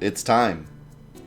It's time.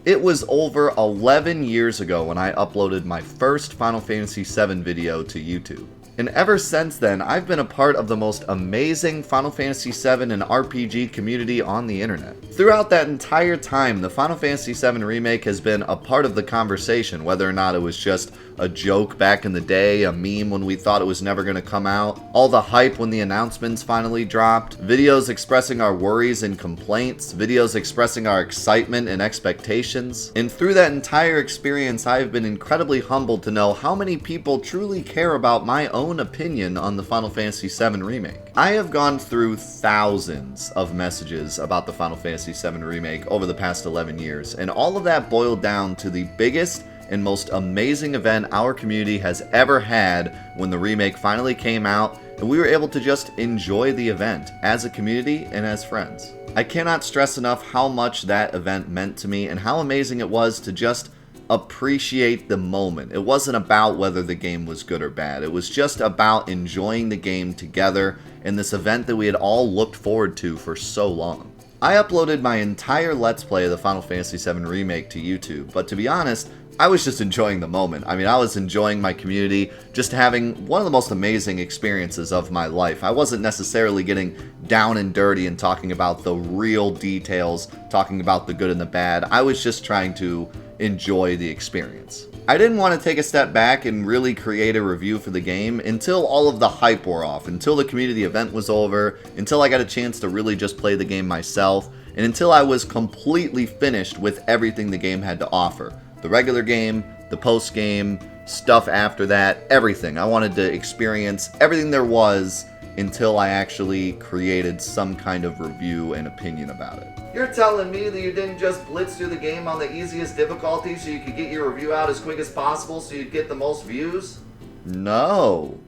It was over 11 years ago when I uploaded my first Final Fantasy VII video to YouTube. And ever since then, I've been a part of the most amazing Final Fantasy VII and RPG community on the internet. Throughout that entire time, the Final Fantasy VII Remake has been a part of the conversation, whether or not it was just a joke back in the day, a meme when we thought it was never going to come out, all the hype when the announcements finally dropped, videos expressing our worries and complaints, videos expressing our excitement and expectations. And through that entire experience, I have been incredibly humbled to know how many people truly care about my own opinion on the Final Fantasy VII Remake. I have gone through thousands of messages about the Final Fantasy VII Remake over the past 11 years, and all of that boiled down to the biggest and most amazing event our community has ever had when the remake finally came out, and we were able to just enjoy the event as a community and as friends. I cannot stress enough how much that event meant to me and how amazing it was to just appreciate the moment. It wasn't about whether the game was good or bad. It was just about enjoying the game together in this event that we had all looked forward to for so long. I uploaded my entire Let's Play of the Final Fantasy VII Remake to YouTube, but to be honest, I was just enjoying the moment. I mean, I was enjoying my community, just having one of the most amazing experiences of my life. I wasn't necessarily getting down and dirty and talking about the real details, talking about the good and the bad. I was just trying to enjoy the experience. I didn't want to take a step back and really create a review for the game until all of the hype wore off, until the community event was over, until I got a chance to really just play the game myself, and until I was completely finished with everything the game had to offer. The regular game, the post-game, stuff after that, everything. I wanted to experience everything there was until I actually created some kind of review and opinion about it. You're telling me that you didn't just blitz through the game on the easiest difficulty so you could get your review out as quick as possible so you'd get the most views? No.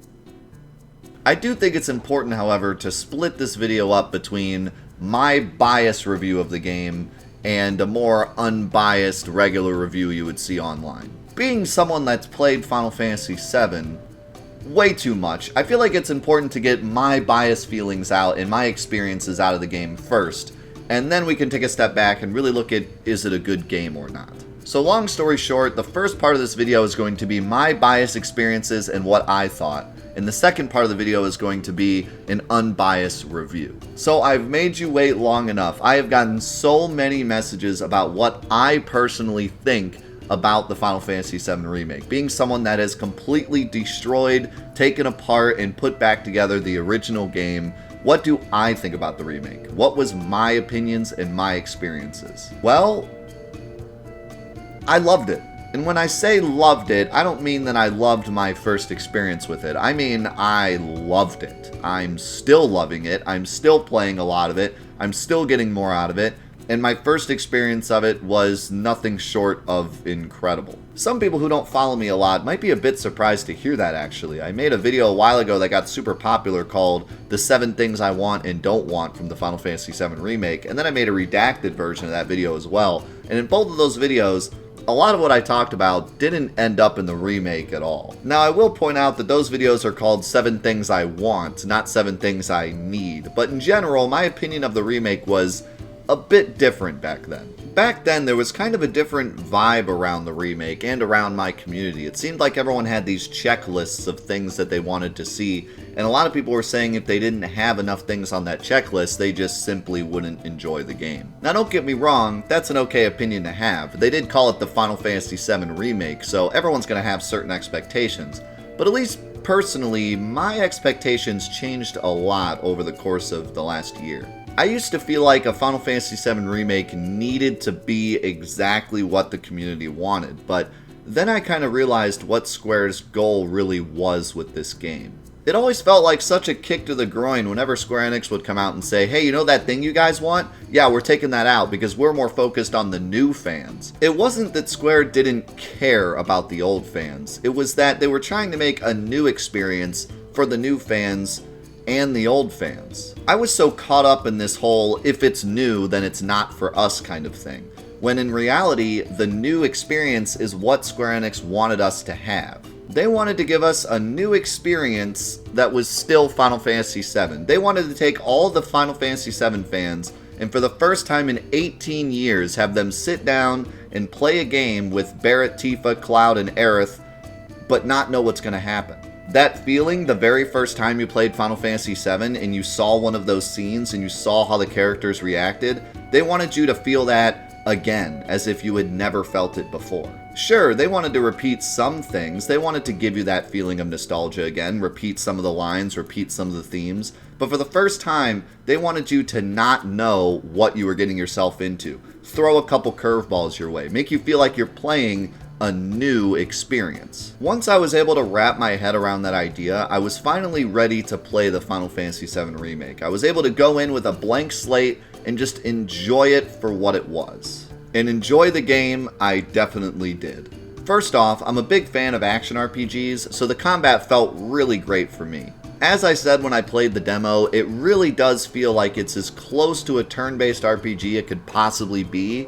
I do think it's important, however, to split this video up between my biased review of the game and a more unbiased regular review you would see online. Being someone that's played Final Fantasy VII way too much, I feel like it's important to get my biased feelings out and my experiences out of the game first, and then we can take a step back and really look at, is it a good game or not? So long story short, the first part of this video is going to be my biased experiences and what I thought, and the second part of the video is going to be an unbiased review. So I've made you wait long enough. I have gotten so many messages about what I personally think about the Final Fantasy VII Remake. Being someone that has completely destroyed, taken apart, and put back together the original game, what do I think about the remake? What was my opinions and my experiences? Well, I loved it. And when I say loved it, I don't mean that I loved my first experience with it. I mean, I loved it. I'm still loving it. I'm still playing a lot of it. I'm still getting more out of it. And my first experience of it was nothing short of incredible. Some people who don't follow me a lot might be a bit surprised to hear that, actually. I made a video a while ago that got super popular called The 7 Things I Want and Don't Want from the Final Fantasy VII Remake, and then I made a redacted version of that video as well. And in both of those videos, a lot of what I talked about didn't end up in the remake at all. Now, I will point out that those videos are called 7 Things I Want, not 7 Things I Need. But in general, my opinion of the remake was a bit different back then. Back then, there was kind of a different vibe around the remake and around my community. It seemed like everyone had these checklists of things that they wanted to see, and a lot of people were saying if they didn't have enough things on that checklist, they just simply wouldn't enjoy the game. Now, don't get me wrong, that's an okay opinion to have. They did call it the Final Fantasy VII Remake, so everyone's going to have certain expectations. But at least personally, my expectations changed a lot over the course of the last year. I used to feel like a Final Fantasy VII Remake needed to be exactly what the community wanted, but then I kind of realized what Square's goal really was with this game. It always felt like such a kick to the groin whenever Square Enix would come out and say, hey, you know that thing you guys want? Yeah, we're taking that out because we're more focused on the new fans. It wasn't that Square didn't care about the old fans. It was that they were trying to make a new experience for the new fans and the old fans. I was so caught up in this whole, if it's new, then it's not for us kind of thing, when in reality, the new experience is what Square Enix wanted us to have. They wanted to give us a new experience that was still Final Fantasy VII. They wanted to take all the Final Fantasy VII fans and for the first time in 18 years have them sit down and play a game with Barret, Tifa, Cloud, and Aerith, but not know what's going to happen. That feeling the very first time you played Final Fantasy VII and you saw one of those scenes and you saw how the characters reacted, they wanted you to feel that again, as if you had never felt it before. Sure, they wanted to repeat some things. They wanted to give you that feeling of nostalgia again, repeat some of the lines, repeat some of the themes. But for the first time, they wanted you to not know what you were getting yourself into. Throw a couple curveballs your way. Make you feel like you're playing a new experience. Once I was able to wrap my head around that idea, I was finally ready to play the Final Fantasy VII Remake. I was able to go in with a blank slate and just enjoy it for what it was. And enjoy the game, I definitely did. First off, I'm a big fan of action RPGs, so the combat felt really great for me. As I said when I played the demo, it really does feel like it's as close to a turn-based RPG it could possibly be,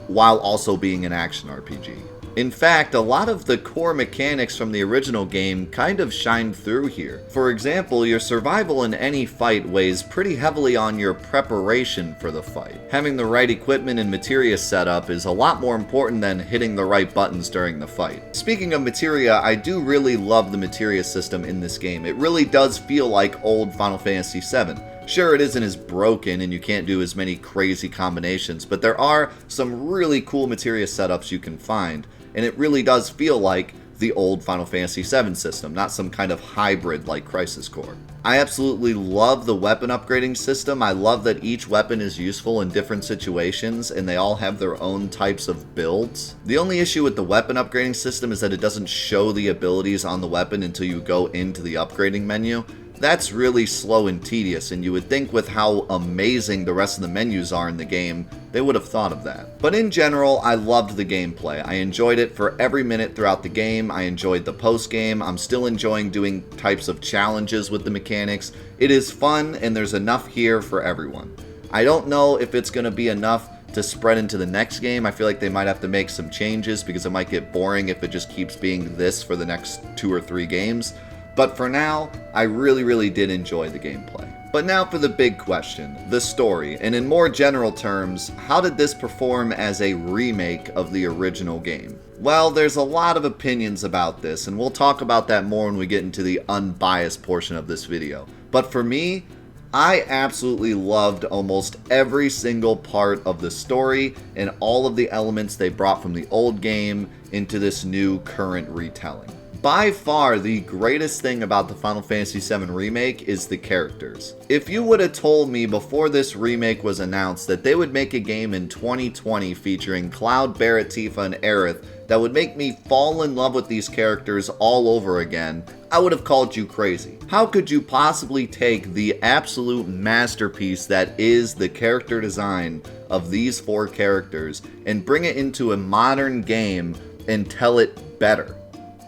while also being an action RPG. In fact, a lot of the core mechanics from the original game kind of shined through here. For example, your survival in any fight weighs pretty heavily on your preparation for the fight. Having the right equipment and materia set up is a lot more important than hitting the right buttons during the fight. Speaking of materia, I do really love the materia system in this game. It really does feel like old Final Fantasy VII. Sure, it isn't as broken and you can't do as many crazy combinations, but there are some really cool materia setups you can find. And it really does feel like the old Final Fantasy VII system, not some kind of hybrid like Crisis Core. I absolutely love the weapon upgrading system. I love that each weapon is useful in different situations and they all have their own types of builds. The only issue with the weapon upgrading system is that it doesn't show the abilities on the weapon until you go into the upgrading menu. That's really slow and tedious, and you would think with how amazing the rest of the menus are in the game, they would have thought of that. But in general, I loved the gameplay. I enjoyed it for every minute throughout the game. I enjoyed the post-game. I'm still enjoying doing types of challenges with the mechanics. It is fun, and there's enough here for everyone. I don't know if it's going to be enough to spread into the next game. I feel like they might have to make some changes because it might get boring if it just keeps being this for the next 2 or 3 games. But for now, I really did enjoy the gameplay. But now for the big question, the story, and in more general terms, how did this perform as a remake of the original game? Well, there's a lot of opinions about this, and we'll talk about that more when we get into the unbiased portion of this video. But for me, I absolutely loved almost every single part of the story and all of the elements they brought from the old game into this new current retelling. By far, the greatest thing about the Final Fantasy VII Remake is the characters. If you would have told me before this remake was announced that they would make a game in 2020 featuring Cloud, Barret, Tifa, and Aerith that would make me fall in love with these characters all over again, I would have called you crazy. How could you possibly take the absolute masterpiece that is the character design of these 4 characters and bring it into a modern game and tell it better?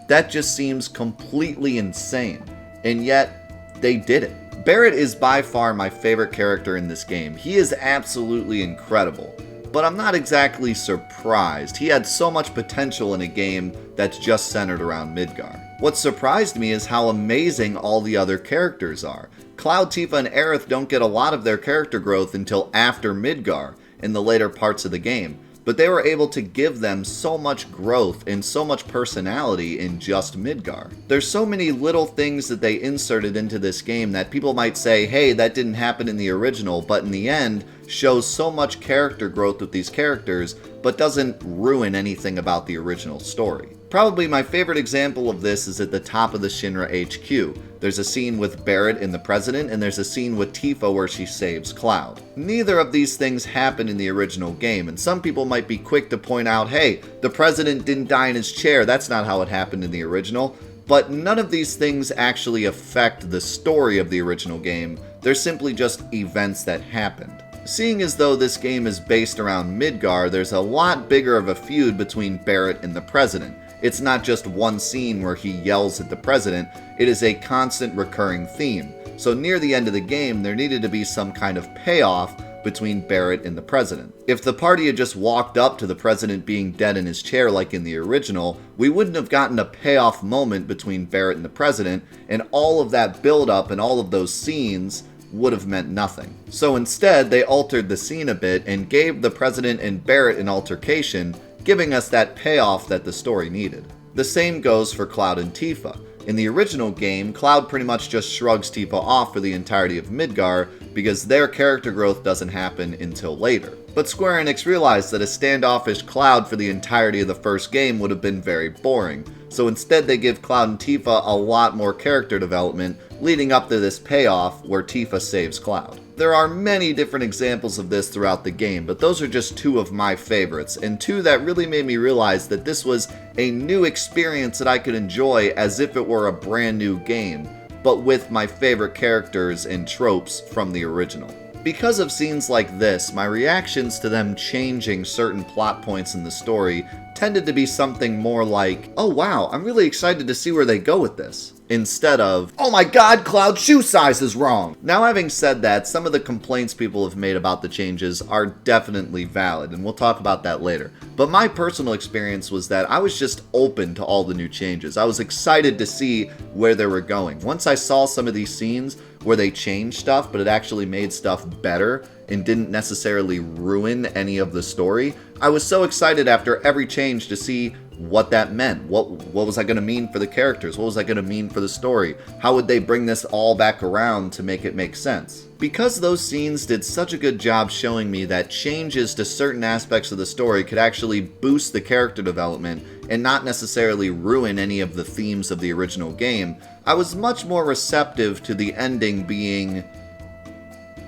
That just seems completely insane, and yet they did it. Barret is by far my favorite character in this game. He is absolutely incredible, but I'm not exactly surprised. He had so much potential in a game that's just centered around Midgar. What surprised me is how amazing all the other characters are. Cloud, Tifa, and Aerith don't get a lot of their character growth until after Midgar, in the later parts of the game. But they were able to give them so much growth and so much personality in just Midgar. There's so many little things that they inserted into this game that people might say, hey, that didn't happen in the original, but in the end, shows so much character growth with these characters, but doesn't ruin anything about the original story. Probably my favorite example of this is at the top of the Shinra HQ. There's a scene with Barret and the President, and there's a scene with Tifa where she saves Cloud. Neither of these things happened in the original game, and some people might be quick to point out, hey, the President didn't die in his chair, that's not how it happened in the original. But none of these things actually affect the story of the original game, they're simply just events that happened. Seeing as though this game is based around Midgar, there's a lot bigger of a feud between Barret and the President. It's not just one scene where he yells at the President, it is a constant recurring theme. So near the end of the game, there needed to be some kind of payoff between Barret and the President. If the party had just walked up to the President being dead in his chair like in the original, we wouldn't have gotten a payoff moment between Barret and the President, and all of that build-up and all of those scenes would have meant nothing. So instead, they altered the scene a bit and gave the President and Barrett an altercation, giving us that payoff that the story needed. The same goes for Cloud and Tifa. In the original game, Cloud pretty much just shrugs Tifa off for the entirety of Midgar because their character growth doesn't happen until later. But Square Enix realized that a standoffish Cloud for the entirety of the first game would have been very boring, so instead they give Cloud and Tifa a lot more character development, leading up to this payoff where Tifa saves Cloud. There are many different examples of this throughout the game, but those are just two of my favorites, and two that really made me realize that this was a new experience that I could enjoy as if it were a brand new game, but with my favorite characters and tropes from the original. Because of scenes like this, my reactions to them changing certain plot points in the story tended to be something more like, oh wow, I'm really excited to see where they go with this, instead of, oh my god, Cloud's shoe size is wrong. Now, having said that, some of the complaints people have made about the changes are definitely valid, and we'll talk about that later. But my personal experience was that I was just open to all the new changes. I was excited to see where they were going. Once I saw some of these scenes where they changed stuff, but it actually made stuff better and didn't necessarily ruin any of the story, I was so excited after every change to see what that meant. What was that going to mean for the characters? What was that going to mean for the story? How would they bring this all back around to make it make sense? Because those scenes did such a good job showing me that changes to certain aspects of the story could actually boost the character development and not necessarily ruin any of the themes of the original game, I was much more receptive to the ending being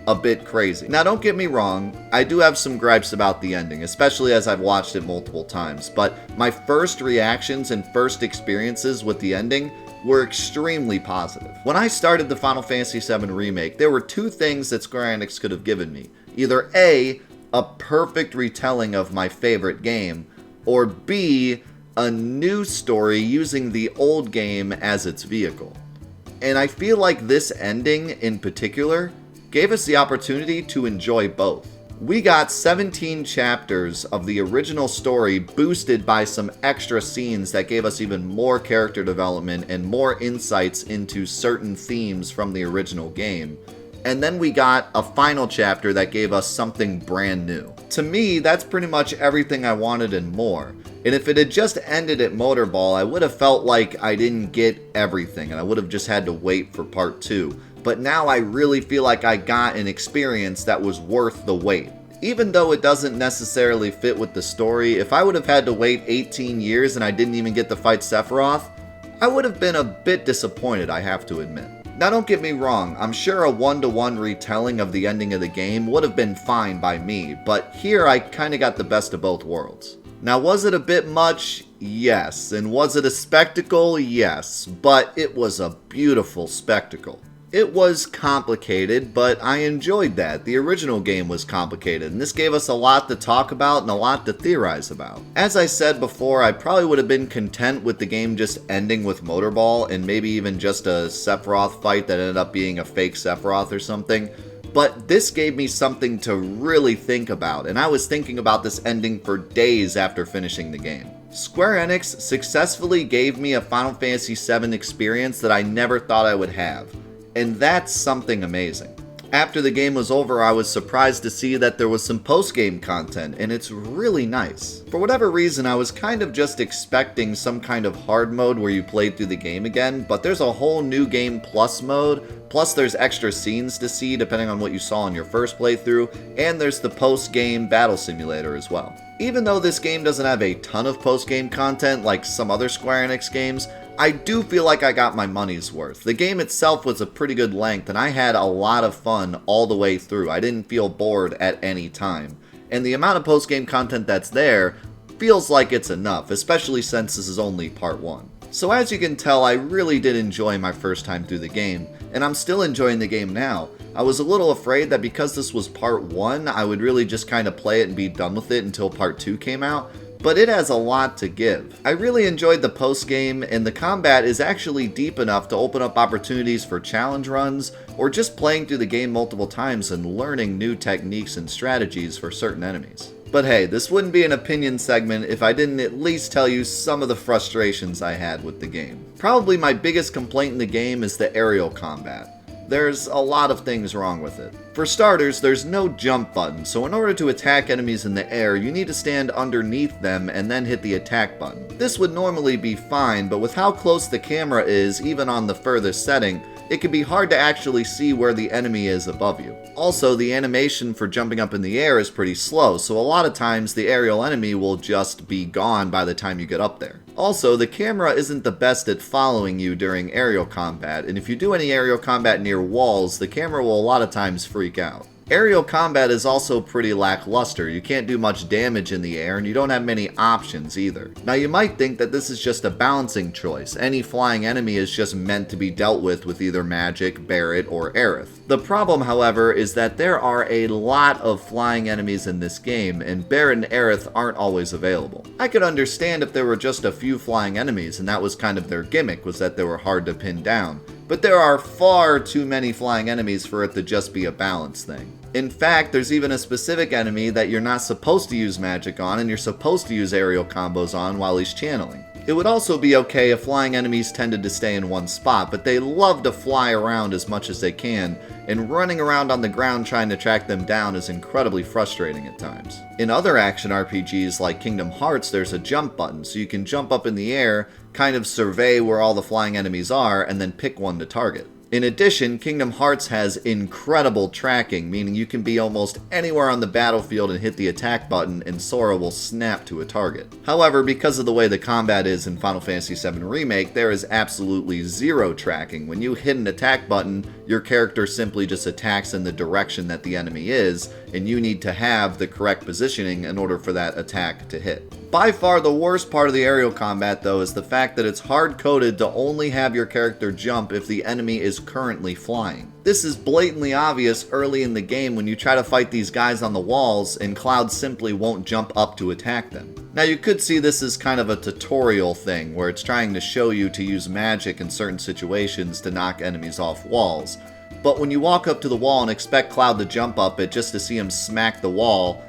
a bit crazy. Now, don't get me wrong, I do have some gripes about the ending, especially as I've watched it multiple times, but my first reactions and first experiences with the ending were extremely positive. When I started the Final Fantasy VII Remake, there were two things that Square Enix could have given me. Either A, a perfect retelling of my favorite game, or B, a new story using the old game as its vehicle. And I feel like this ending in particular gave us the opportunity to enjoy both. We got 17 chapters of the original story boosted by some extra scenes that gave us even more character development and more insights into certain themes from the original game. And then we got a final chapter that gave us something brand new. To me, that's pretty much everything I wanted and more. And if it had just ended at Motorball, I would have felt like I didn't get everything and I would have just had to wait for part 2. But now I really feel like I got an experience that was worth the wait. Even though it doesn't necessarily fit with the story, if I would have had to wait 18 years and I didn't even get to fight Sephiroth, I would have been a bit disappointed, I have to admit. Now don't get me wrong, I'm sure a one-to-one retelling of the ending of the game would have been fine by me, but here I kinda got the best of both worlds. Now was it a bit much? Yes. And was it a spectacle? Yes. But it was a beautiful spectacle. It was complicated, but I enjoyed that. The original game was complicated, and this gave us a lot to talk about and a lot to theorize about. As I said before, I probably would have been content with the game just ending with Motorball, and maybe even just a Sephiroth fight that ended up being a fake Sephiroth or something. But this gave me something to really think about, and I was thinking about this ending for days after finishing the game. Square Enix successfully gave me a Final Fantasy VII experience that I never thought I would have. And that's something amazing. After the game was over, I was surprised to see that there was some post-game content, and it's really nice. For whatever reason, I was kind of just expecting some kind of hard mode where you played through the game again, but there's a whole new game plus mode, plus there's extra scenes to see depending on what you saw in your first playthrough, and there's the post-game battle simulator as well. Even though this game doesn't have a ton of post-game content like some other Square Enix games, I do feel like I got my money's worth. The game itself was a pretty good length, and I had a lot of fun all the way through. I didn't feel bored at any time. And the amount of post-game content that's there feels like it's enough, especially since this is only part 1. So as you can tell, I really did enjoy my first time through the game, and I'm still enjoying the game now. I was a little afraid that because this was part 1, I would really just kind of play it and be done with it until part 2 came out. But it has a lot to give. I really enjoyed the post-game, and the combat is actually deep enough to open up opportunities for challenge runs, or just playing through the game multiple times and learning new techniques and strategies for certain enemies. But hey, this wouldn't be an opinion segment if I didn't at least tell you some of the frustrations I had with the game. Probably my biggest complaint in the game is the aerial combat. There's a lot of things wrong with it. For starters, there's no jump button, so in order to attack enemies in the air, you need to stand underneath them and then hit the attack button. This would normally be fine, but with how close the camera is, even on the furthest setting, it can be hard to actually see where the enemy is above you. Also, the animation for jumping up in the air is pretty slow, so a lot of times the aerial enemy will just be gone by the time you get up there. Also, the camera isn't the best at following you during aerial combat, and if you do any aerial combat near walls, the camera will a lot of times freak out. Aerial combat is also pretty lackluster. You can't do much damage in the air, and you don't have many options either. Now you might think that this is just a balancing choice. Any flying enemy is just meant to be dealt with either magic, Barret, or Aerith. The problem, however, is that there are a lot of flying enemies in this game, and Barret and Aerith aren't always available. I could understand if there were just a few flying enemies, and that was kind of their gimmick, was that they were hard to pin down. But there are far too many flying enemies for it to just be a balance thing. In fact, there's even a specific enemy that you're not supposed to use magic on and you're supposed to use aerial combos on while he's channeling. It would also be okay if flying enemies tended to stay in one spot, but they love to fly around as much as they can, and running around on the ground trying to track them down is incredibly frustrating at times. In other action RPGs like Kingdom Hearts, there's a jump button, so you can jump up in the air, kind of survey where all the flying enemies are, and then pick one to target. In addition, Kingdom Hearts has incredible tracking, meaning you can be almost anywhere on the battlefield and hit the attack button and Sora will snap to a target. However, because of the way the combat is in Final Fantasy VII Remake, there is absolutely zero tracking. When you hit an attack button, your character simply just attacks in the direction that the enemy is, and you need to have the correct positioning in order for that attack to hit. By far the worst part of the aerial combat, though, is the fact that it's hard-coded to only have your character jump if the enemy is currently flying. This is blatantly obvious early in the game when you try to fight these guys on the walls and Cloud simply won't jump up to attack them. Now you could see this as kind of a tutorial thing, where it's trying to show you to use magic in certain situations to knock enemies off walls. But when you walk up to the wall and expect Cloud to jump up it just to see him smack the wall,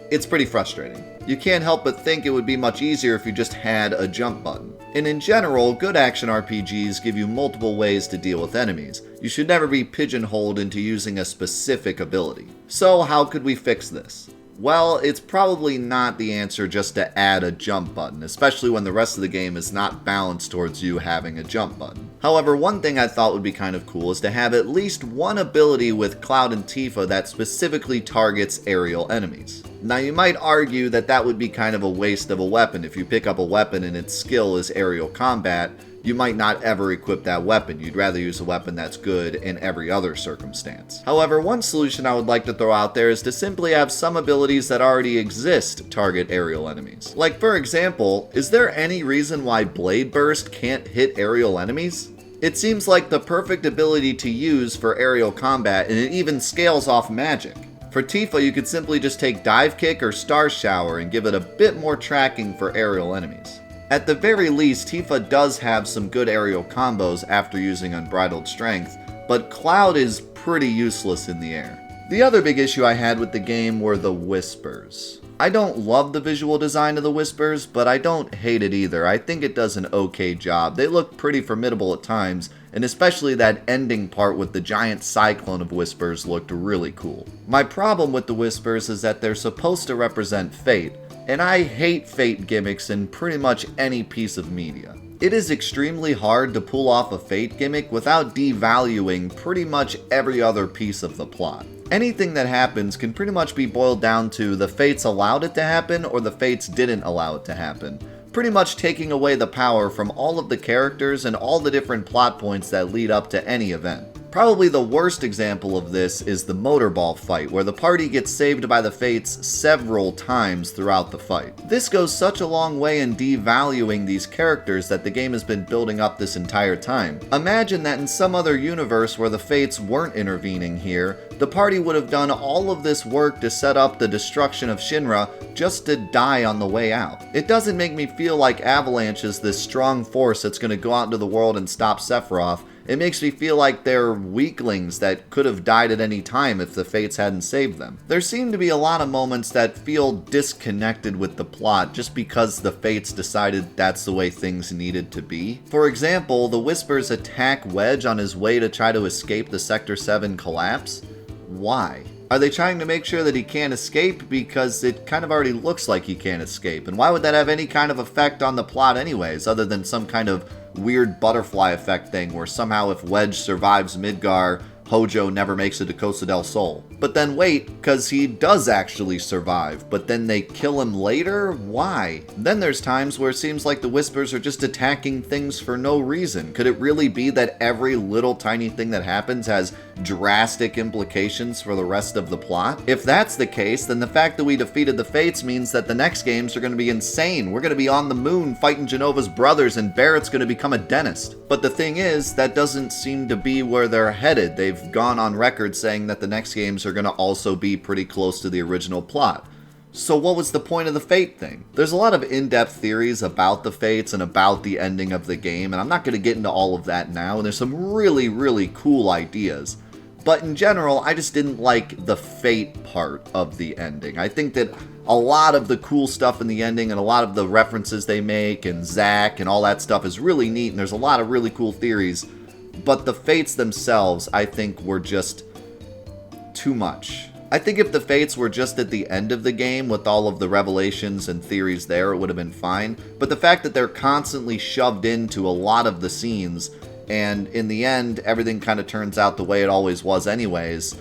it's pretty frustrating. You can't help but think it would be much easier if you just had a jump button. And in general, good action RPGs give you multiple ways to deal with enemies. You should never be pigeonholed into using a specific ability. So how could we fix this? Well, it's probably not the answer just to add a jump button, especially when the rest of the game is not balanced towards you having a jump button. However, one thing I thought would be kind of cool is to have at least one ability with Cloud and Tifa that specifically targets aerial enemies. Now you might argue that that would be kind of a waste of a weapon. If you pick up a weapon and its skill is aerial combat, you might not ever equip that weapon. You'd rather use a weapon that's good in every other circumstance. However, one solution I would like to throw out there is to simply have some abilities that already exist target aerial enemies. Like for example, is there any reason why Blade Burst can't hit aerial enemies? It seems like the perfect ability to use for aerial combat, and it even scales off magic. For Tifa, you could simply just take Dive Kick or Star Shower and give it a bit more tracking for aerial enemies. At the very least, Tifa does have some good aerial combos after using Unbridled Strength, but Cloud is pretty useless in the air. The other big issue I had with the game were the Whispers. I don't love the visual design of the Whispers, but I don't hate it either. I think it does an okay job. They look pretty formidable at times, and especially that ending part with the giant cyclone of Whispers looked really cool. My problem with the Whispers is that they're supposed to represent fate, and I hate fate gimmicks in pretty much any piece of media. It is extremely hard to pull off a fate gimmick without devaluing pretty much every other piece of the plot. Anything that happens can pretty much be boiled down to the fates allowed it to happen or the fates didn't allow it to happen, pretty much taking away the power from all of the characters and all the different plot points that lead up to any event. Probably the worst example of this is the motorball fight, where the party gets saved by the fates several times throughout the fight. This goes such a long way in devaluing these characters that the game has been building up this entire time. Imagine that in some other universe where the fates weren't intervening here, the party would have done all of this work to set up the destruction of Shinra just to die on the way out. It doesn't make me feel like Avalanche is this strong force that's going to go out into the world and stop Sephiroth, It makes me feel like they're weaklings that could have died at any time if the Fates hadn't saved them. There seem to be a lot of moments that feel disconnected with the plot just because the Fates decided that's the way things needed to be. For example, the Whispers attack Wedge on his way to try to escape the Sector 7 collapse. Why? Are they trying to make sure that he can't escape? Because it kind of already looks like he can't escape. And why would that have any kind of effect on the plot anyways, other than some kind of weird butterfly effect thing where somehow if Wedge survives Midgar, Hojo never makes it to Costa del Sol. But then wait, because he does actually survive, but then they kill him later? Why? Then there's times where it seems like the Whispers are just attacking things for no reason. Could it really be that every little tiny thing that happens has drastic implications for the rest of the plot? If that's the case, then the fact that we defeated the Fates means that the next games are going to be insane. We're going to be on the moon fighting Genova's brothers, and Barrett's going to become a dentist. But the thing is, that doesn't seem to be where they're headed. They've gone on record saying that the next games are going to also be pretty close to the original plot. So what was the point of the Fate thing? There's a lot of in-depth theories about the Fates and about the ending of the game, and I'm not going to get into all of that now, and there's some really, really cool ideas. But in general, I just didn't like the Fate part of the ending. I think that a lot of the cool stuff in the ending and a lot of the references they make and Zack and all that stuff is really neat, and there's a lot of really cool theories. But the Fates themselves, I think, were just too much. I think if the Fates were just at the end of the game with all of the revelations and theories there, it would have been fine. But the fact that they're constantly shoved into a lot of the scenes, and in the end, everything kind of turns out the way it always was anyways,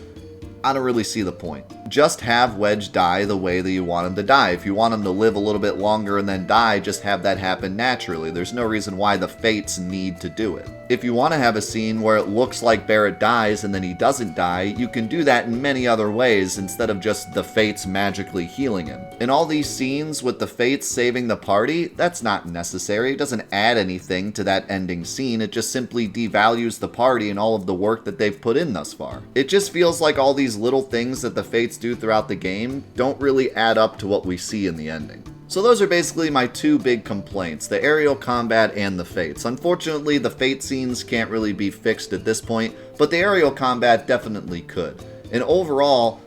I don't really see the point. Just have Wedge die the way that you want him to die. If you want him to live a little bit longer and then die, just have that happen naturally. There's no reason why the Fates need to do it. If you want to have a scene where it looks like Barrett dies and then he doesn't die, you can do that in many other ways instead of just the Fates magically healing him. In all these scenes with the Fates saving the party, that's not necessary. It doesn't add anything to that ending scene. It just simply devalues the party and all of the work that they've put in thus far. It just feels like all these little things that the Fates do throughout the game don't really add up to what we see in the ending. So those are basically my two big complaints, the aerial combat and the Fates. Unfortunately, the Fate scenes can't really be fixed at this point, but the aerial combat definitely could. And overall,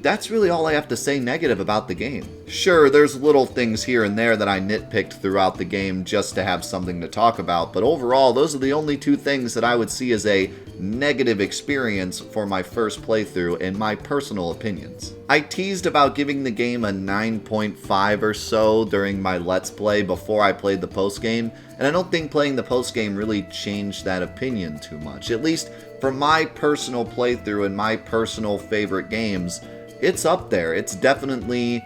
that's really all I have to say negative about the game. Sure, there's little things here and there that I nitpicked throughout the game just to have something to talk about, but overall, those are the only two things that I would see as a negative experience for my first playthrough in my personal opinions. I teased about giving the game a 9.5 or so during my Let's Play before I played the postgame, and I don't think playing the postgame really changed that opinion too much. At least for my personal playthrough and my personal favorite games, it's up there. It's definitely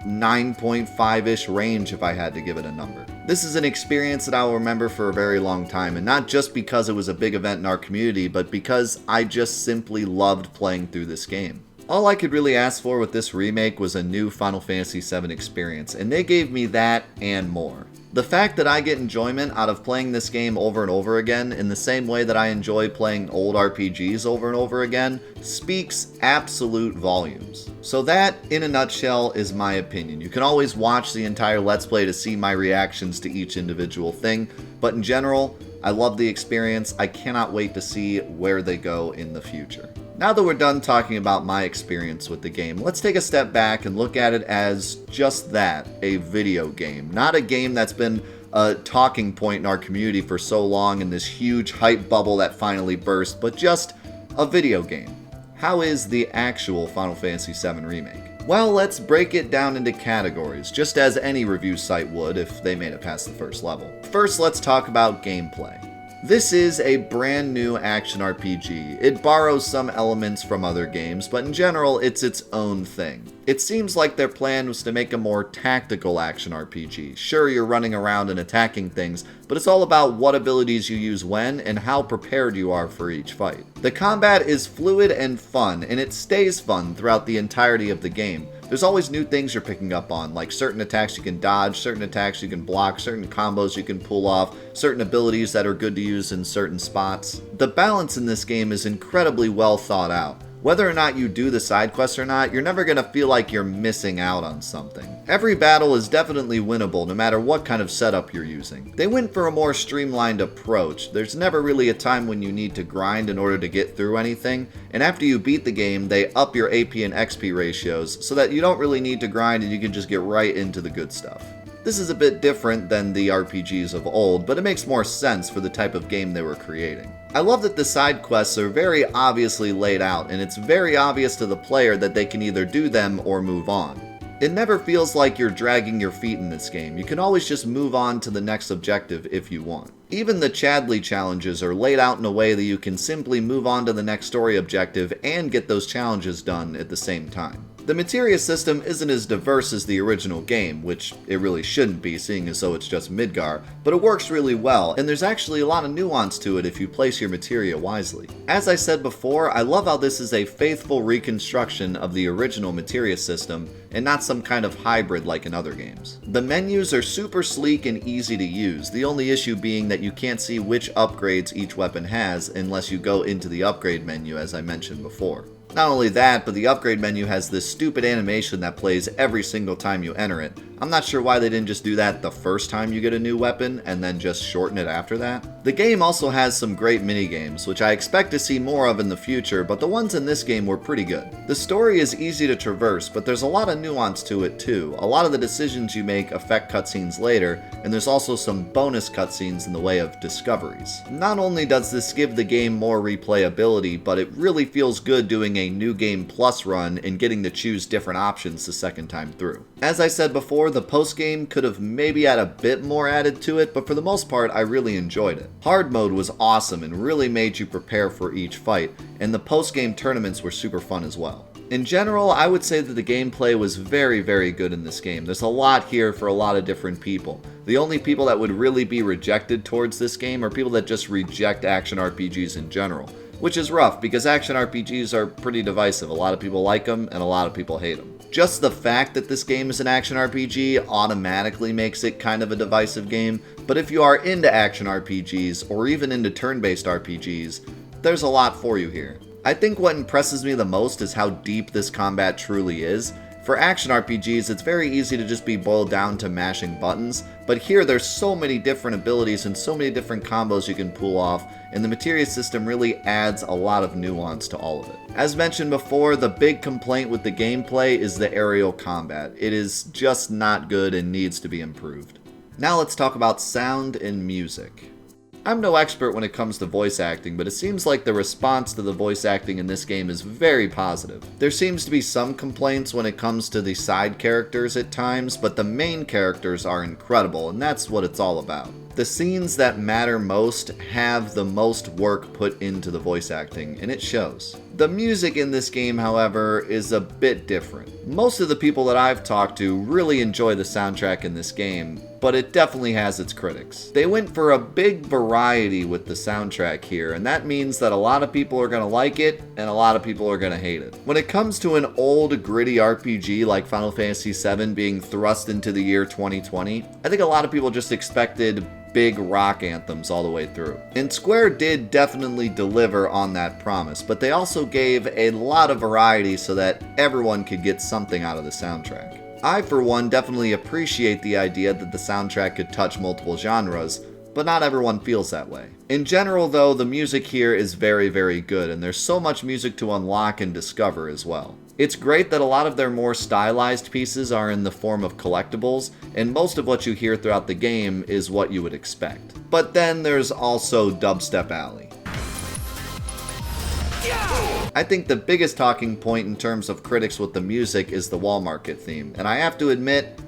9.5-ish range if I had to give it a number. This is an experience that I will remember for a very long time, and not just because it was a big event in our community, but because I just simply loved playing through this game. All I could really ask for with this remake was a new Final Fantasy VII experience, and they gave me that and more. The fact that I get enjoyment out of playing this game over and over again in the same way that I enjoy playing old RPGs over and over again speaks absolute volumes. So that, in a nutshell, is my opinion. You can always watch the entire Let's Play to see my reactions to each individual thing, but in general, I love the experience. I cannot wait to see where they go in the future. Now that we're done talking about my experience with the game, let's take a step back and look at it as just that, a video game. Not a game that's been a talking point in our community for so long in this huge hype bubble that finally burst, but just a video game. How is the actual Final Fantasy VII Remake? Well, let's break it down into categories, just as any review site would if they made it past the first level. First, let's talk about gameplay. This is a brand new action RPG. It borrows some elements from other games, but in general, it's its own thing. It seems like their plan was to make a more tactical action RPG. Sure, you're running around and attacking things, but it's all about what abilities you use when and how prepared you are for each fight. The combat is fluid and fun, and it stays fun throughout the entirety of the game. There's always new things you're picking up on, like certain attacks you can dodge, certain attacks you can block, certain combos you can pull off, certain abilities that are good to use in certain spots. The balance in this game is incredibly well thought out. Whether or not you do the side quests or not, you're never going to feel like you're missing out on something. Every battle is definitely winnable no matter what kind of setup you're using. They went for a more streamlined approach. There's never really a time when you need to grind in order to get through anything, and after you beat the game, they up your AP and XP ratios so that you don't really need to grind and you can just get right into the good stuff. This is a bit different than the RPGs of old, but it makes more sense for the type of game they were creating. I love that the side quests are very obviously laid out, and it's very obvious to the player that they can either do them or move on. It never feels like you're dragging your feet in this game. You can always just move on to the next objective if you want. Even the Chadley challenges are laid out in a way that you can simply move on to the next story objective and get those challenges done at the same time. The materia system isn't as diverse as the original game, which it really shouldn't be, seeing as though it's just Midgar, but it works really well, and there's actually a lot of nuance to it if you place your materia wisely. As I said before, I love how this is a faithful reconstruction of the original materia system, and not some kind of hybrid like in other games. The menus are super sleek and easy to use, the only issue being that you can't see which upgrades each weapon has unless you go into the upgrade menu, as I mentioned before. Not only that, but the upgrade menu has this stupid animation that plays every single time you enter it. I'm not sure why they didn't just do that the first time you get a new weapon and then just shorten it after that. The game also has some great minigames, which I expect to see more of in the future, but the ones in this game were pretty good. The story is easy to traverse, but there's a lot of nuance to it too. A lot of the decisions you make affect cutscenes later, and there's also some bonus cutscenes in the way of discoveries. Not only does this give the game more replayability, but it really feels good doing a New Game Plus run and getting to choose different options the second time through. As I said before, the post-game could have maybe had a bit more added to it, but for the most part, I really enjoyed it. Hard mode was awesome and really made you prepare for each fight, and the post-game tournaments were super fun as well. In general, I would say that the gameplay was very, very good in this game. There's a lot here for a lot of different people. The only people that would really be rejected towards this game are people that just reject action RPGs in general, which is rough because action RPGs are pretty divisive. A lot of people like them and a lot of people hate them. Just the fact that this game is an action RPG automatically makes it kind of a divisive game, but if you are into action RPGs or even into turn-based RPGs, there's a lot for you here. I think what impresses me the most is how deep this combat truly is. For action RPGs, it's very easy to just be boiled down to mashing buttons, but here there's so many different abilities and so many different combos you can pull off, and the materia system really adds a lot of nuance to all of it. As mentioned before, the big complaint with the gameplay is the aerial combat. It is just not good and needs to be improved. Now let's talk about sound and music. I'm no expert when it comes to voice acting, but it seems like the response to the voice acting in this game is very positive. There seems to be some complaints when it comes to the side characters at times, but the main characters are incredible, and that's what it's all about. The scenes that matter most have the most work put into the voice acting, and it shows. The music in this game, however, is a bit different. Most of the people that I've talked to really enjoy the soundtrack in this game, but it definitely has its critics. They went for a big variety with the soundtrack here, and that means that a lot of people are going to like it, and a lot of people are going to hate it. When it comes to an old, gritty RPG like Final Fantasy VII being thrust into the year 2020, I think a lot of people just expected big rock anthems all the way through. And Square did definitely deliver on that promise, but they also gave a lot of variety so that everyone could get something out of the soundtrack. I, for one, definitely appreciate the idea that the soundtrack could touch multiple genres, but not everyone feels that way. In general, though, the music here is very, very good, and there's so much music to unlock and discover as well. It's great that a lot of their more stylized pieces are in the form of collectibles, and most of what you hear throughout the game is what you would expect. But then there's also Dubstep Alley. I think the biggest talking point in terms of critics with the music is the wall market theme, and I have to admit,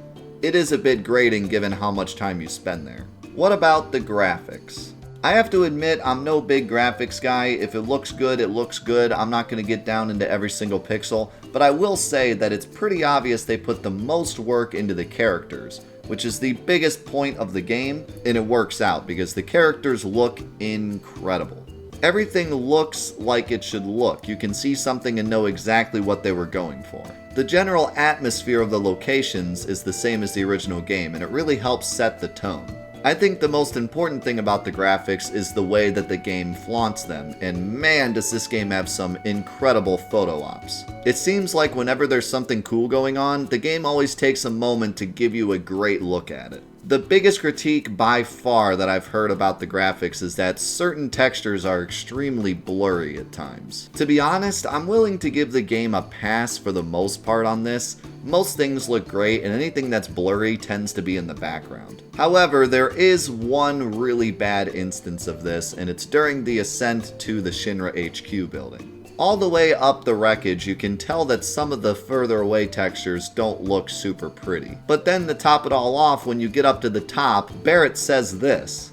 it is a bit grating given how much time you spend there. What about the graphics? I have to admit, I'm no big graphics guy. If it looks good, it looks good. I'm not going to get down into every single pixel, but I will say that it's pretty obvious they put the most work into the characters, which is the biggest point of the game, and it works out because the characters look incredible. Everything looks like it should look. You can see something and know exactly what they were going for. The general atmosphere of the locations is the same as the original game, and it really helps set the tone. I think the most important thing about the graphics is the way that the game flaunts them, and man does this game have some incredible photo ops. It seems like whenever there's something cool going on, the game always takes a moment to give you a great look at it. The biggest critique by far that I've heard about the graphics is that certain textures are extremely blurry at times. To be honest, I'm willing to give the game a pass for the most part on this. Most things look great, and anything that's blurry tends to be in the background. However, there is one really bad instance of this, and it's during the ascent to the Shinra HQ building. All the way up the wreckage, you can tell that some of the further away textures don't look super pretty. But then to top it all off, when you get up to the top, Barrett says this: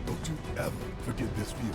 "Don't you ever forget this view."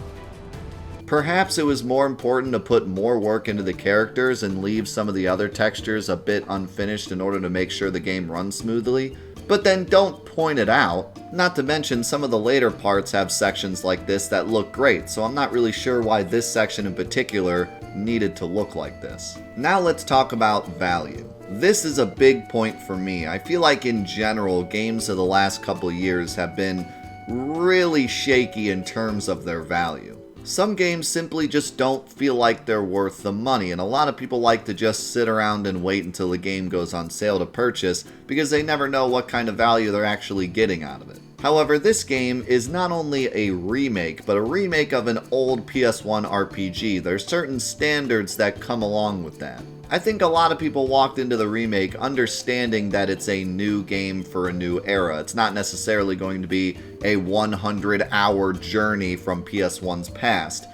Perhaps it was more important to put more work into the characters and leave some of the other textures a bit unfinished in order to make sure the game runs smoothly, but then don't point it out. Not to mention, some of the later parts have sections like this that look great, so I'm not really sure why this section in particular needed to look like this. Now let's talk about value. This is a big point for me. I feel like in general, games of the last couple years have been really shaky in terms of their value. Some games simply just don't feel like they're worth the money, and a lot of people like to just sit around and wait until the game goes on sale to purchase because they never know what kind of value they're actually getting out of it. However, this game is not only a remake, but a remake of an old PS1 RPG. There's certain standards that come along with that. I think a lot of people walked into the remake understanding that it's a new game for a new era. It's not necessarily going to be a 100-hour journey from PS1's past.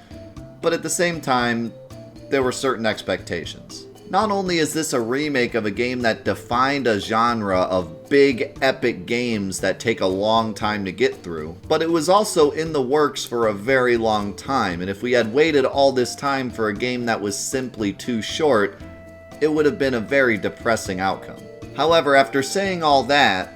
But at the same time, there were certain expectations. Not only is this a remake of a game that defined a genre of big, epic games that take a long time to get through, but it was also in the works for a very long time, and if we had waited all this time for a game that was simply too short, it would have been a very depressing outcome. However, after saying all that,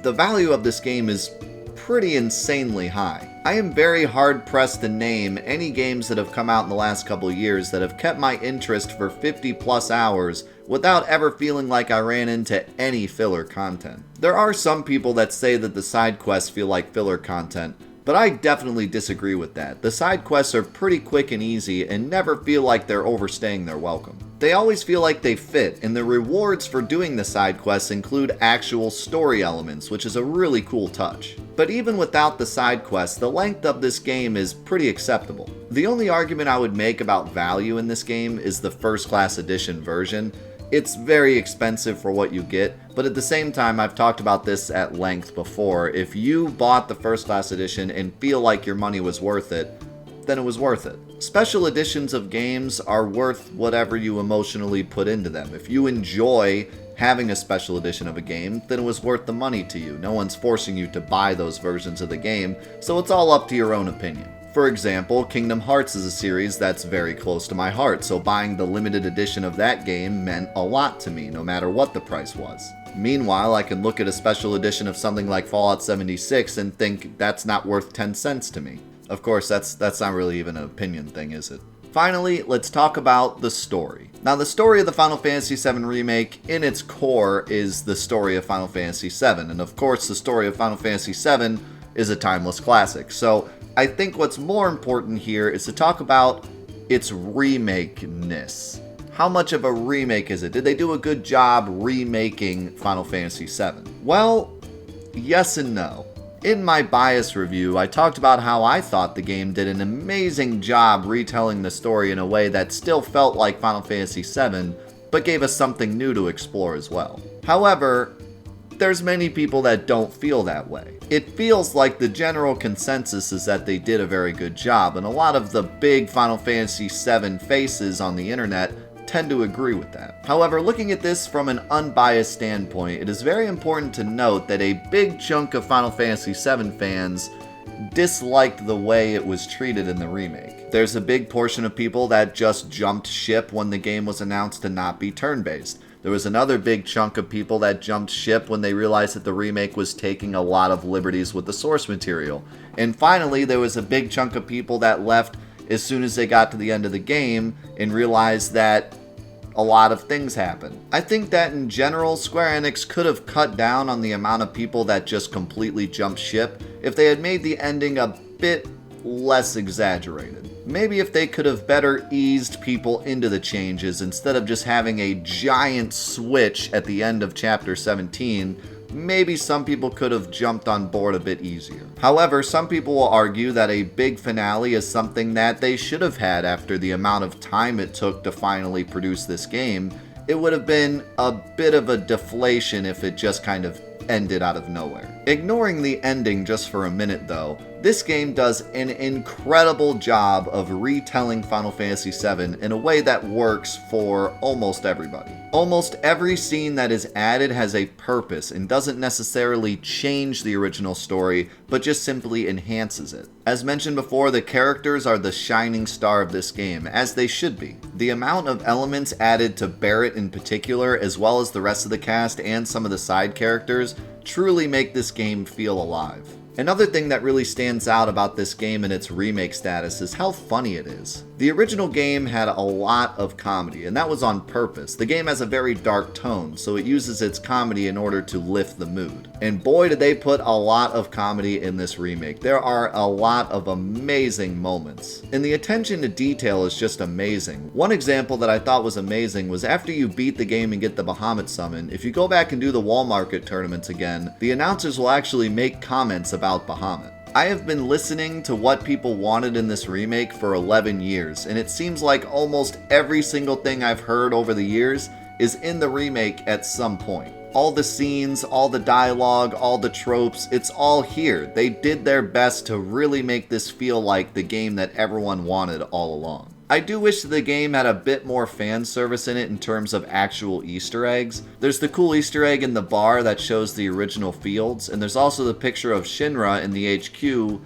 the value of this game is pretty insanely high. I am very hard pressed to name any games that have come out in the last couple of years that have kept my interest for 50 plus hours without ever feeling like I ran into any filler content. There are some people that say that the side quests feel like filler content, but I definitely disagree with that. The side quests are pretty quick and easy and never feel like they're overstaying their welcome. They always feel like they fit, and the rewards for doing the side quests include actual story elements, which is a really cool touch. But even without the side quests, the length of this game is pretty acceptable. The only argument I would make about value in this game is the First Class Edition version. It's very expensive for what you get, but at the same time, I've talked about this at length before. If you bought the First Class Edition and feel like your money was worth it, then it was worth it. Special editions of games are worth whatever you emotionally put into them. If you enjoy having a special edition of a game, then it was worth the money to you. No one's forcing you to buy those versions of the game, so it's all up to your own opinion. For example, Kingdom Hearts is a series that's very close to my heart, so buying the limited edition of that game meant a lot to me, no matter what the price was. Meanwhile, I can look at a special edition of something like Fallout 76 and think that's not worth 10 cents to me. Of course, that's not really even an opinion thing, is it? Finally, let's talk about the story. Now, the story of the Final Fantasy VII Remake, in its core, is the story of Final Fantasy VII. And of course, the story of Final Fantasy VII is a timeless classic. So, I think what's more important here is to talk about its remake-ness. How much of a remake is it? Did they do a good job remaking Final Fantasy VII? Well, yes and no. In my bias review, I talked about how I thought the game did an amazing job retelling the story in a way that still felt like Final Fantasy VII, but gave us something new to explore as well. However, there's many people that don't feel that way. It feels like the general consensus is that they did a very good job, and a lot of the big Final Fantasy VII faces on the internet tend to agree with that. However, looking at this from an unbiased standpoint, it is very important to note that a big chunk of Final Fantasy VII fans disliked the way it was treated in the remake. There's a big portion of people that just jumped ship when the game was announced to not be turn-based. There was another big chunk of people that jumped ship when they realized that the remake was taking a lot of liberties with the source material. And finally, there was a big chunk of people that left as soon as they got to the end of the game and realized that a lot of things happen. I think that in general, Square Enix could have cut down on the amount of people that just completely jumped ship if they had made the ending a bit less exaggerated. Maybe if they could have better eased people into the changes instead of just having a giant switch at the end of Chapter 17, maybe some people could have jumped on board a bit easier. However, some people will argue that a big finale is something that they should have had after the amount of time it took to finally produce this game. It would have been a bit of a deflation if it just kind of ended out of nowhere. Ignoring the ending just for a minute though, this game does an incredible job of retelling Final Fantasy VII in a way that works for almost everybody. Almost every scene that is added has a purpose and doesn't necessarily change the original story, but just simply enhances it. As mentioned before, the characters are the shining star of this game, as they should be. The amount of elements added to Barrett in particular, as well as the rest of the cast and some of the side characters, truly make this game feel alive. Another thing that really stands out about this game and its remake status is how funny it is. The original game had a lot of comedy, and that was on purpose. The game has a very dark tone, so it uses its comedy in order to lift the mood. And boy, did they put a lot of comedy in this remake. There are a lot of amazing moments. And the attention to detail is just amazing. One example that I thought was amazing was after you beat the game and get the Bahamut summon, if you go back and do the wall market tournaments again, the announcers will actually make comments about Bahamut. I have been listening to what people wanted in this remake for 11 years, and it seems like almost every single thing I've heard over the years is in the remake at some point. All the scenes, all the dialogue, all the tropes, it's all here. They did their best to really make this feel like the game that everyone wanted all along. I do wish the game had a bit more fan service in it in terms of actual Easter eggs. There's the cool Easter egg in the bar that shows the original fields, and there's also the picture of Shinra in the HQ.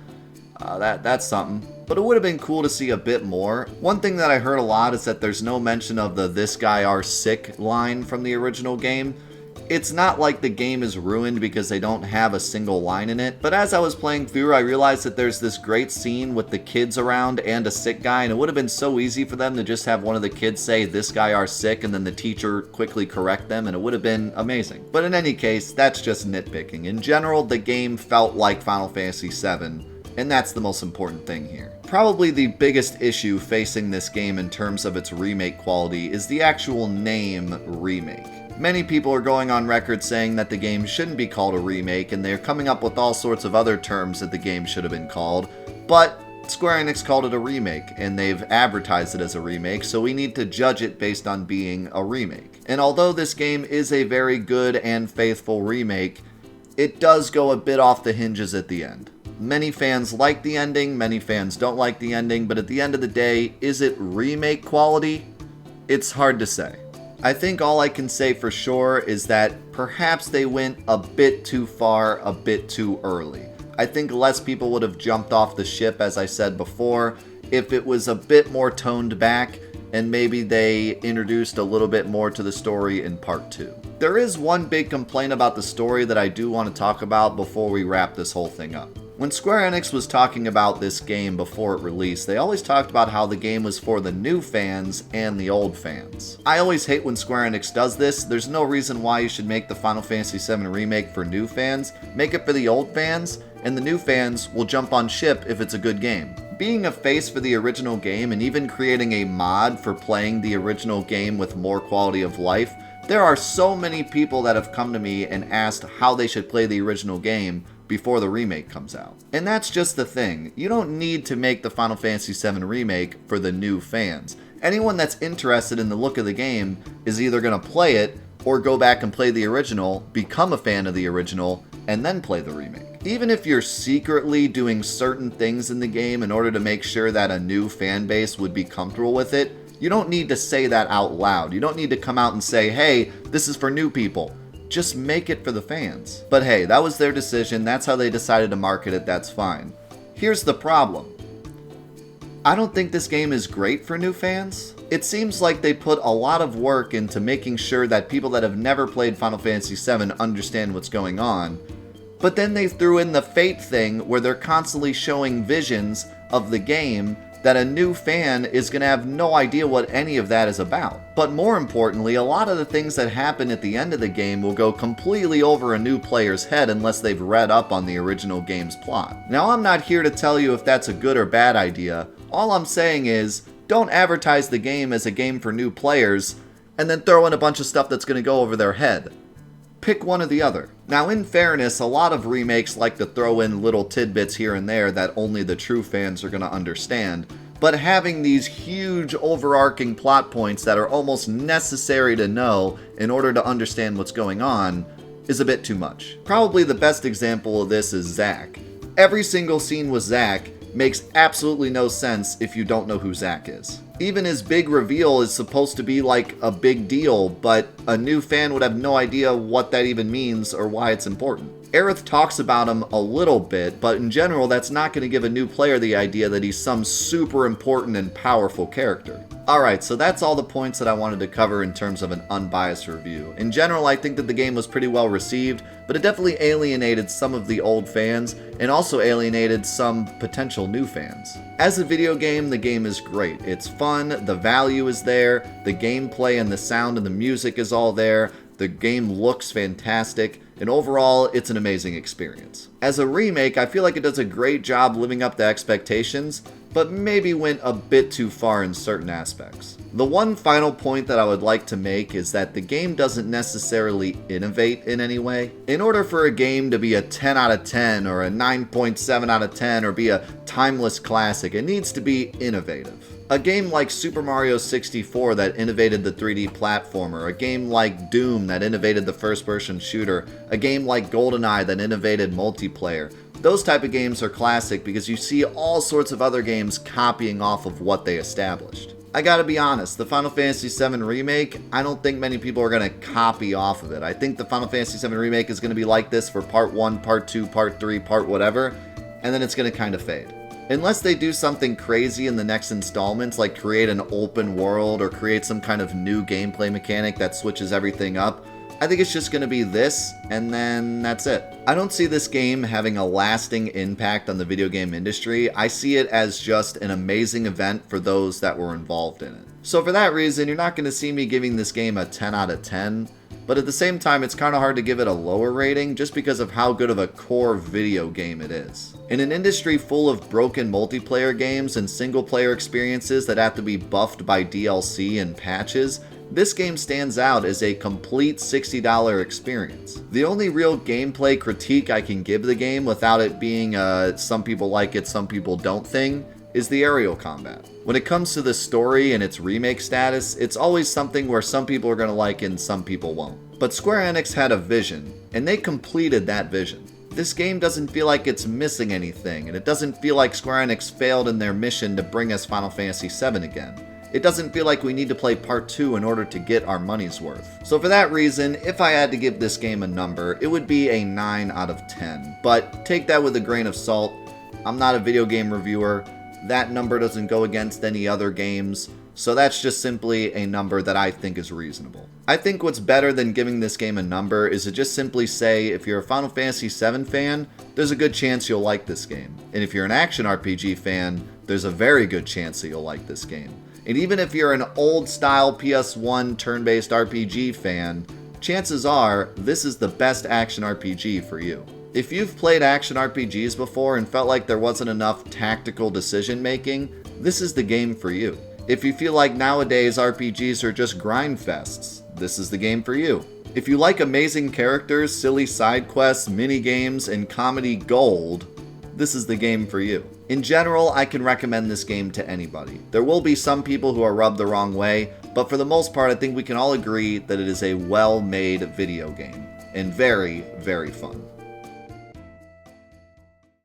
That's something. But it would have been cool to see a bit more. One thing that I heard a lot is that there's no mention of the "this guy are sick" line from the original game. It's not like the game is ruined because they don't have a single line in it, but as I was playing through, I realized that there's this great scene with the kids around and a sick guy, and it would have been so easy for them to just have one of the kids say, "this guy are sick," and then the teacher quickly correct them, and it would have been amazing. But in any case, that's just nitpicking. In general, the game felt like Final Fantasy VII, and that's the most important thing here. Probably the biggest issue facing this game in terms of its remake quality is the actual name Remake. Many people are going on record saying that the game shouldn't be called a remake, and they're coming up with all sorts of other terms that the game should have been called, but Square Enix called it a remake, and they've advertised it as a remake, so we need to judge it based on being a remake. And although this game is a very good and faithful remake, it does go a bit off the hinges at the end. Many fans like the ending, many fans don't like the ending, but at the end of the day, is it remake quality? It's hard to say. I think all I can say for sure is that perhaps they went a bit too far, a bit too early. I think less people would have jumped off the ship, as I said before, if it was a bit more toned back and maybe they introduced a little bit more to the story in part 2. There is one big complaint about the story that I do want to talk about before we wrap this whole thing up. When Square Enix was talking about this game before it released, they always talked about how the game was for the new fans and the old fans. I always hate when Square Enix does this. There's no reason why you should make the Final Fantasy VII Remake for new fans. Make it for the old fans, and the new fans will jump on ship if it's a good game. Being a face for the original game and even creating a mod for playing the original game with more quality of life, there are so many people that have come to me and asked how they should play the original game before the remake comes out. And that's just the thing. You don't need to make the Final Fantasy VII Remake for the new fans. Anyone that's interested in the look of the game is either going to play it or go back and play the original, become a fan of the original, and then play the remake. Even if you're secretly doing certain things in the game in order to make sure that a new fan base would be comfortable with it, you don't need to say that out loud. You don't need to come out and say, "Hey, this is for new people." Just make it for the fans. But hey, that was their decision. That's how they decided to market it. That's fine. Here's the problem. I don't think this game is great for new fans. It seems like they put a lot of work into making sure that people that have never played Final Fantasy VII understand what's going on. But then they threw in the Fate thing where they're constantly showing visions of the game that a new fan is going to have no idea what any of that is about. But more importantly, a lot of the things that happen at the end of the game will go completely over a new player's head unless they've read up on the original game's plot. Now, I'm not here to tell you if that's a good or bad idea. All I'm saying is, don't advertise the game as a game for new players and then throw in a bunch of stuff that's going to go over their head. Pick one or the other. Now, in fairness, a lot of remakes like to throw in little tidbits here and there that only the true fans are going to understand, but having these huge overarching plot points that are almost necessary to know in order to understand what's going on is a bit too much. Probably the best example of this is Zack. Every single scene with Zack makes absolutely no sense if you don't know who Zack is. Even his big reveal is supposed to be like a big deal, but a new fan would have no idea what that even means or why it's important. Aerith talks about him a little bit, but in general that's not going to give a new player the idea that he's some super important and powerful character. Alright, so that's all the points that I wanted to cover in terms of an unbiased review. In general, I think that the game was pretty well received, but it definitely alienated some of the old fans, and also alienated some potential new fans. As a video game, the game is great. It's fun, the value is there, the gameplay and the sound and the music is all there, the game looks fantastic, and overall, it's an amazing experience. As a remake, I feel like it does a great job living up to expectations, but maybe went a bit too far in certain aspects. The one final point that I would like to make is that the game doesn't necessarily innovate in any way. In order for a game to be a 10 out of 10 or a 9.7 out of 10 or be a timeless classic, it needs to be innovative. A game like Super Mario 64 that innovated the 3D platformer, a game like Doom that innovated the first-person shooter, a game like GoldenEye that innovated multiplayer. Those type of games are classic because you see all sorts of other games copying off of what they established. I gotta be honest, the Final Fantasy VII Remake, I don't think many people are gonna copy off of it. I think the Final Fantasy VII Remake is gonna be like this for part 1, part 2, part 3, part whatever, and then it's gonna kind of fade. Unless they do something crazy in the next installments, like create an open world or create some kind of new gameplay mechanic that switches everything up, I think it's just going to be this, and then that's it. I don't see this game having a lasting impact on the video game industry. I see it as just an amazing event for those that were involved in it. So for that reason, you're not going to see me giving this game a 10 out of 10, but at the same time, it's kind of hard to give it a lower rating just because of how good of a core video game it is. In an industry full of broken multiplayer games and single-player experiences that have to be buffed by DLC and patches, this game stands out as a complete $60 experience. The only real gameplay critique I can give the game without it being a some people like it, some people don't thing is the aerial combat. When it comes to the story and its remake status, it's always something where some people are going to like it and some people won't. But Square Enix had a vision, and they completed that vision. This game doesn't feel like it's missing anything, and it doesn't feel like Square Enix failed in their mission to bring us Final Fantasy VII again. It doesn't feel like we need to play part 2 in order to get our money's worth. So for that reason, if I had to give this game a number, it would be a 9 out of 10. But take that with a grain of salt. I'm not a video game reviewer. That number doesn't go against any other games. So that's just simply a number that I think is reasonable. I think what's better than giving this game a number is to just simply say if you're a Final Fantasy VII fan, there's a good chance you'll like this game. And if you're an action RPG fan, there's a very good chance that you'll like this game. And even if you're an old-style PS1 turn-based RPG fan, chances are this is the best action RPG for you. If you've played action RPGs before and felt like there wasn't enough tactical decision-making, this is the game for you. If you feel like nowadays RPGs are just grind fests, this is the game for you. If you like amazing characters, silly side quests, mini-games, and comedy gold, this is the game for you. In general, I can recommend this game to anybody. There will be some people who are rubbed the wrong way, but for the most part, I think we can all agree that it is a well-made video game, and very, very fun.